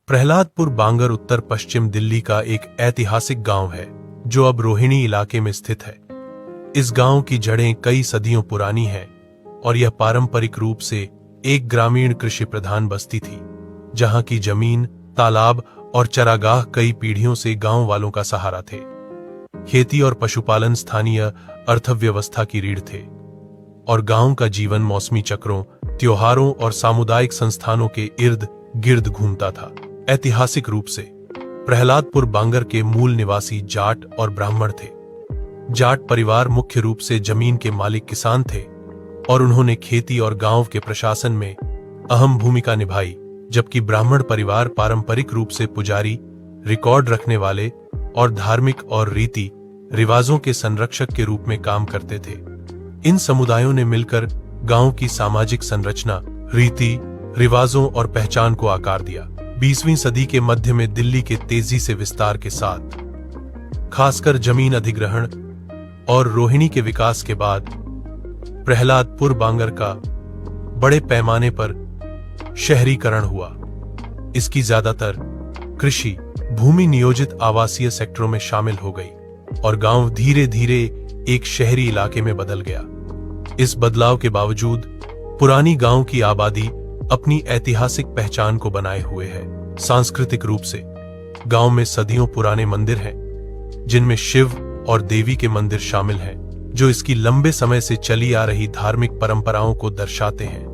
प्रहलादपुर बांगर उत्तर पश्चिम दिल्ली का एक ऐतिहासिक गांव है जो अब रोहिणी इलाके में स्थित है। इस गांव की जड़ें कई सदियों पुरानी हैं और यह पारंपरिक रूप से एक ग्रामीण कृषि प्रधान बस्ती थी, जहां की जमीन, तालाब और चरागाह कई पीढ़ियों से गांव वालों का सहारा थे। खेती और पशुपालन स्थानीय अर्थव्यवस्था की रीढ़ थे और गांव का जीवन मौसमी चक्रों, त्योहारों और सामुदायिक संस्थानों के इर्द गिर्द घूमता था। ऐतिहासिक रूप से प्रहलादपुर बांगर के मूल निवासी जाट और ब्राह्मण थे। जाट परिवार मुख्य रूप से जमीन के मालिक किसान थे और उन्होंने खेती और गांव के प्रशासन में अहम भूमिका निभाई, जबकि ब्राह्मण परिवार पारंपरिक रूप से पुजारी, रिकॉर्ड रखने वाले और धार्मिक और रीति रिवाजों के संरक्षक के रूप में काम करते थे। इन समुदायों ने मिलकर गांव की सामाजिक संरचना, रीति रिवाजों और पहचान को आकार दिया। 20वीं सदी के मध्य में दिल्ली के तेजी से विस्तार के साथ, खासकर जमीन अधिग्रहण और रोहिणी के विकास के बाद, प्रहलादपुर बांगर का बड़े पैमाने पर शहरीकरण हुआ। इसकी ज्यादातर कृषि भूमि नियोजित आवासीय सेक्टरों में शामिल हो गई और गांव धीरे धीरे एक शहरी इलाके में बदल गया। इस बदलाव के बावजूद पुरानी गांव की आबादी अपनी ऐतिहासिक पहचान को बनाए हुए है। सांस्कृतिक रूप से गांव में सदियों पुराने मंदिर हैं, जिनमें शिव और देवी के मंदिर शामिल हैं, जो इसकी लंबे समय से चली आ रही धार्मिक परंपराओं को दर्शाते हैं।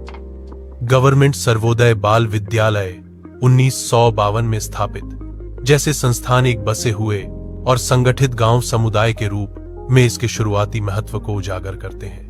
गवर्नमेंट सर्वोदय बाल विद्यालय 1952 में स्थापित जैसे संस्थान एक बसे हुए और संगठित गांव समुदाय के रूप में इसके शुरुआती महत्व को उजागर करते हैं।